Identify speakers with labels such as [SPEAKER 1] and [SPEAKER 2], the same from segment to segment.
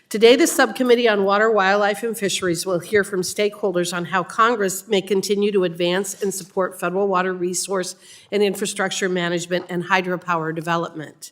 [SPEAKER 1] Today, the Subcommittee on Water, Wildlife, and Fisheries will hear from stakeholders on how Congress may continue to advance and support federal water resource and infrastructure management and hydropower development.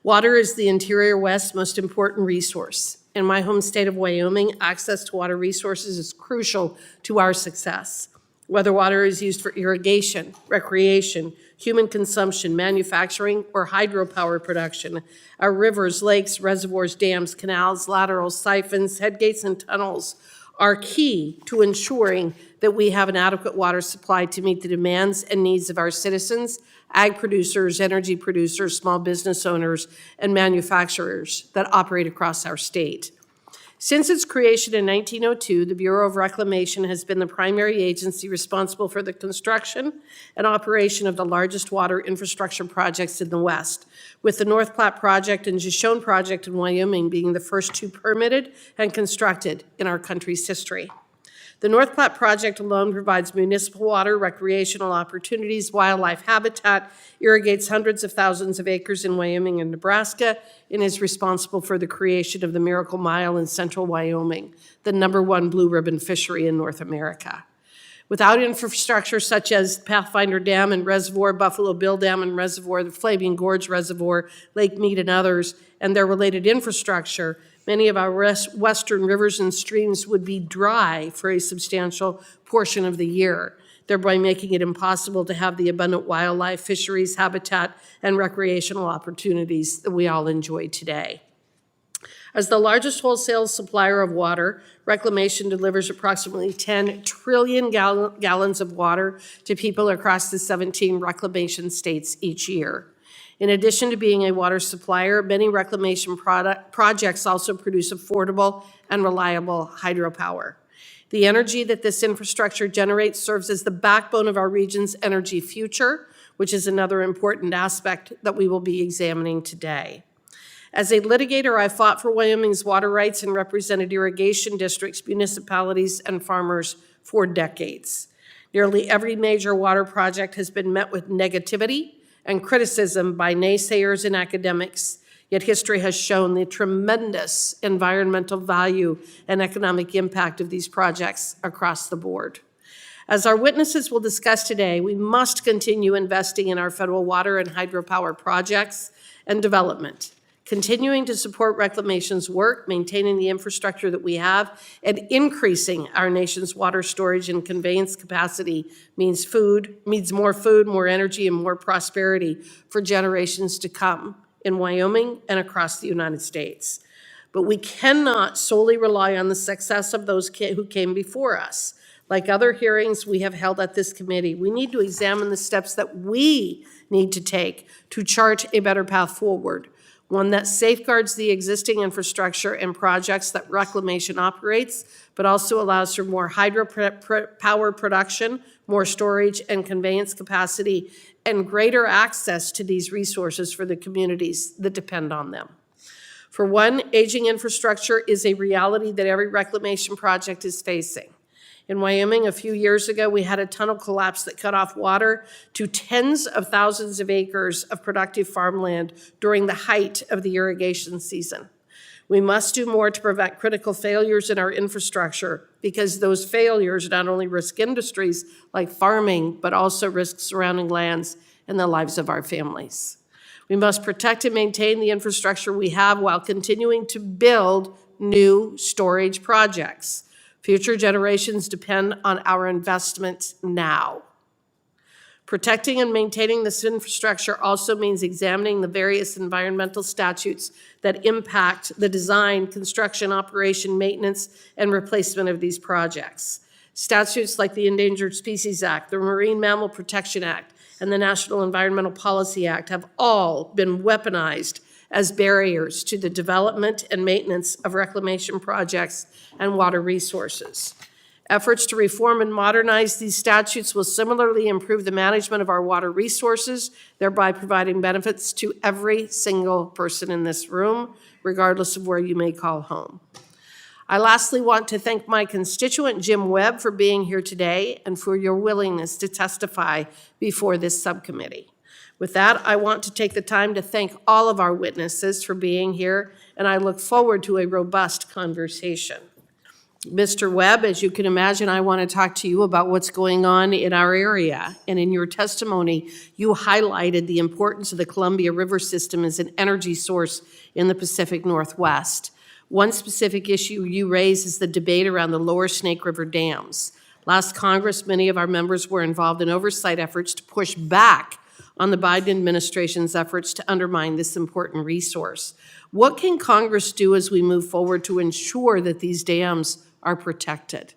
[SPEAKER 1] Water is the Interior West's most important resource. In my home state of Wyoming, access to water resources is crucial to our success. Whether water is used for irrigation, recreation, human consumption, manufacturing, or hydropower production, our rivers, lakes, reservoirs, dams, canals, laterals, siphons, headgates, and tunnels are key to ensuring that we have an adequate water supply to meet the demands and needs of our citizens, ag producers, energy producers, small business owners, and manufacturers that operate across our state. Since its creation in 1902, the Bureau of Reclamation has been the primary agency responsible for the construction and operation of the largest water infrastructure projects in the West, with the North Platte Project and Shoshone Project in Wyoming being the first two permitted and constructed in our country's history. The North Platte Project alone provides municipal water, recreational opportunities, wildlife habitat, irrigates hundreds of thousands of acres in Wyoming and Nebraska, and is responsible for the creation of the Miracle Mile in central Wyoming, the #1 blue ribbon fishery in North America. Without infrastructure such as Pathfinder Dam and Reservoir, Buffalo Bill Dam and Reservoir, the Flaming Gorge Reservoir, Lake Mead and others, and their related infrastructure, many of our western rivers and streams would be dry for a substantial portion of the year, thereby making it impossible to have the abundant wildlife, fisheries, habitat, and recreational opportunities that we all enjoy today. As the largest wholesale supplier of water, Reclamation delivers approximately 10 trillion gallons of water to people across the 17 reclamation states each year. In addition to being a water supplier, many reclamation projects also produce affordable and reliable hydropower. The energy that this infrastructure generates serves as the backbone of our region's energy future, which is another important aspect that we will be examining today. As a litigator, I fought for Wyoming's water rights and represented irrigation districts, municipalities, and farmers for decades. Nearly every major water project has been met with negativity and criticism by naysayers and academics, yet history has shown the tremendous environmental value and economic impact of these projects across the board. As our witnesses will discuss today, we must continue investing in our federal water and hydropower projects and development, continuing to support Reclamation's work, maintaining the infrastructure that we have, and increasing our nation's water storage and conveyance capacity means more food, more energy, and more prosperity for generations to come in Wyoming and across the United States. But we cannot solely rely on the success of those who came before us. Like other hearings we have held at this committee, we need to examine the steps that we need to take to chart a better path forward, one that safeguards the existing infrastructure and projects that Reclamation operates, but also allows for more hydropower production, more storage and conveyance capacity, and greater access to these resources for the communities that depend on them. For one, aging infrastructure is a reality that every Reclamation project is facing. In Wyoming, a few years ago, we had a tunnel collapse that cut off water to tens of thousands of acres of productive farmland during the height of the irrigation season. We must do more to prevent critical failures in our infrastructure, because those failures not only risk industries like farming, but also risk surrounding lands and the lives of our families. We must protect and maintain the infrastructure we have while continuing to build new storage projects. Future generations depend on our investment now. Protecting and maintaining this infrastructure also means examining the various environmental statutes that impact the design, construction, operation, maintenance, and replacement of these projects. Statutes like the Endangered Species Act, the Marine Mammal Protection Act, and the National Environmental Policy Act have all been weaponized as barriers to the development and maintenance of reclamation projects and water resources. Efforts to reform and modernize these statutes will similarly improve the management of our water resources, thereby providing benefits to every single person in this room, regardless of where you may call home. I lastly want to thank my constituent, Jim Webb, for being here today and for your willingness to testify before this subcommittee. With that, I want to take the time to thank all of our witnesses for being here, and I look forward to a robust conversation. Mr. Webb, as you can imagine, I want to talk to you about what's going on in our area. And in your testimony, you highlighted the importance of the Columbia River system as an energy source in the Pacific Northwest. One specific issue you raised is the debate around the lower Snake River dams. Last Congress, many of our members were involved in oversight efforts to push back on the Biden administration's efforts to undermine this important resource. What can Congress do as we move forward to ensure that these dams are protected?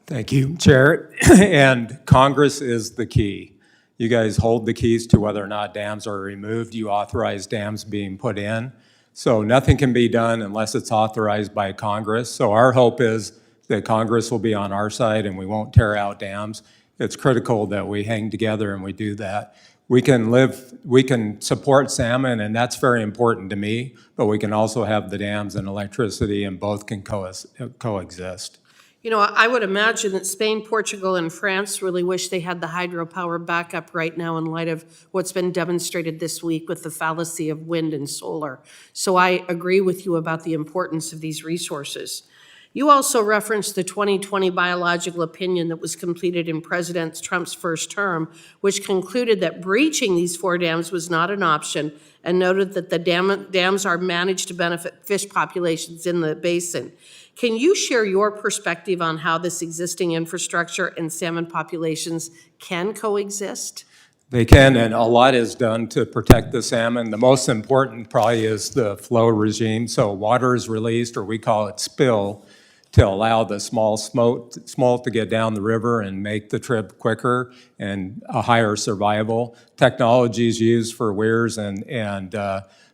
[SPEAKER 2] Thank you, Chair. And Congress is the key. You guys hold the keys to whether or not dams are removed. You authorize dams being put in. So nothing can be done unless it's authorized by Congress. So our hope is that Congress will be on our side and we won't tear out dams. It's critical that we hang together and we do that. We can support salmon, and that's very important to me, but we can also have the dams and electricity, and both can coexist.
[SPEAKER 1] You know, I would imagine that Spain, Portugal, and France really wish they had the hydropower backup right now in light of what's been demonstrated this week with the fallacy of wind and solar. So I agree with you about the importance of these resources. You also referenced the 2020 biological opinion that was completed in President Trump's first term, which concluded that breaching these 4 dams was not an option and noted that the dams are managed to benefit fish populations in the basin. Can you share your perspective on how this existing infrastructure and salmon populations can coexist?
[SPEAKER 2] They can, and a lot is done to protect the salmon. The most important probably is the flow regime. So water is released, or we call it spill, to allow the small smolt to get down the river and make the trip quicker and a higher survival. Technology is used for weirs and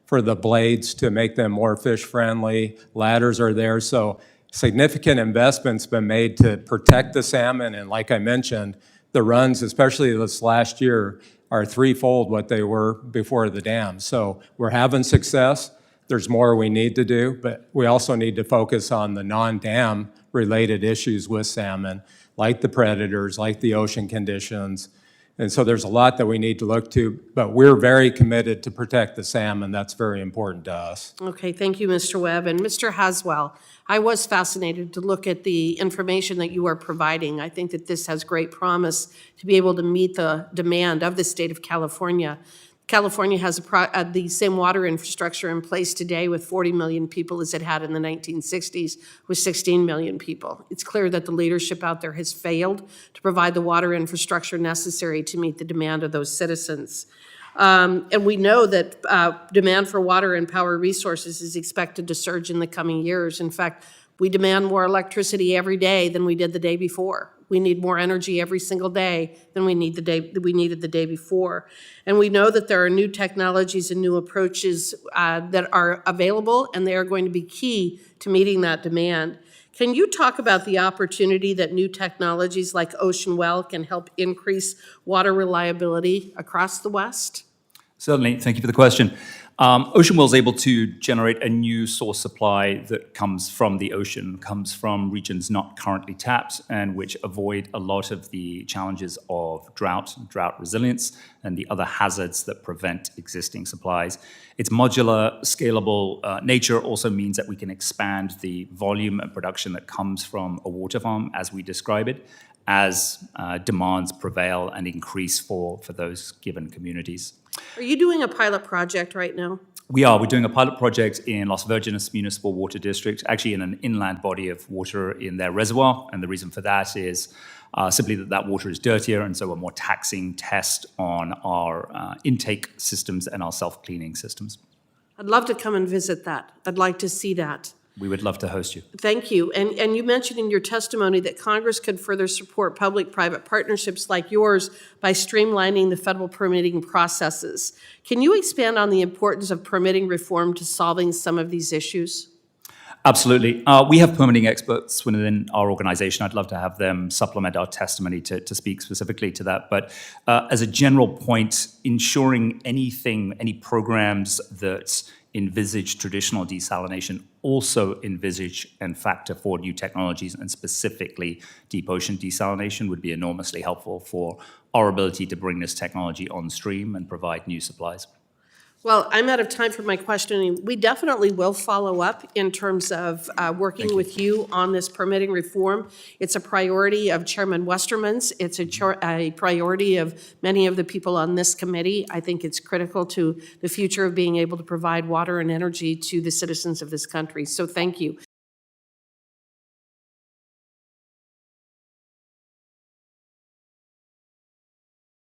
[SPEAKER 2] for the blades to make them more fish friendly. Ladders are there, so significant investments been made to protect the salmon. And like I mentioned, the runs, especially this last year, are threefold what they were before the dam. So we're having success. There's more we need to do, but we also need to focus on the non-dam related issues with salmon, like the predators, like the ocean conditions. And so there's a lot that we need to look to, but we're very committed to protect the salmon. That's very important to us.
[SPEAKER 1] Okay, thank you, Mr. Webb. And Mr. Haswell, I was fascinated to look at the information that you are providing. I think that this has great promise to be able to meet the demand of the state of California. California has the same water infrastructure in place today with 40 million people as it had in the 1960s with 16 million people. It's clear that the leadership out there has failed to provide the water infrastructure necessary to meet the demand of those citizens. And we know that demand for water and power resources is expected to surge in the coming years. In fact, we demand more electricity every day than we did the day before. We need more energy every single day than we needed the day before. And we know that there are new technologies and new approaches that are available, and they are going to be key to meeting that demand. Can you talk about the opportunity that new technologies like Ocean Well can help increase water reliability across the West?
[SPEAKER 3] Certainly. Thank you for the question. Ocean Well is able to generate a new source supply that comes from the ocean, comes from regions not currently tapped, and which avoid a lot of the challenges of drought resilience, and the other hazards that prevent existing supplies. Its modular, scalable nature also means that we can expand the volume and production that comes from a water farm, as we describe it, as demands prevail and increase for those given communities.
[SPEAKER 1] Are you doing a pilot project right now?
[SPEAKER 3] We are. We're doing a pilot project in Las Virgenes Municipal Water District, actually in an inland body of water in their reservoir. And the reason for that is simply that water is dirtier, and so a more taxing test on our intake systems and our self-cleaning systems.
[SPEAKER 1] I'd love to come and visit that. I'd like to see that.
[SPEAKER 3] We would love to host you.
[SPEAKER 1] Thank you. And you mentioned in your testimony that Congress could further support public-private partnerships like yours by streamlining the federal permitting processes. Can you expand on the importance of permitting reform to solving some of these issues?
[SPEAKER 3] Absolutely. We have permitting experts within our organization. I'd love to have them supplement our testimony to speak specifically to that. But as a general point, ensuring any programs that envisage traditional desalination also envisage and factor for new technologies, and specifically deep ocean desalination would be enormously helpful for our ability to bring this technology on stream and provide new supplies.
[SPEAKER 1] Well, I'm out of time for my questioning. We definitely will follow up in terms of working with you on this permitting reform. It's a priority of Chairman Westerman's. It's a priority of many of the people on this committee. I think it's critical to the future of being able to provide water and energy to the citizens of this country. So thank you.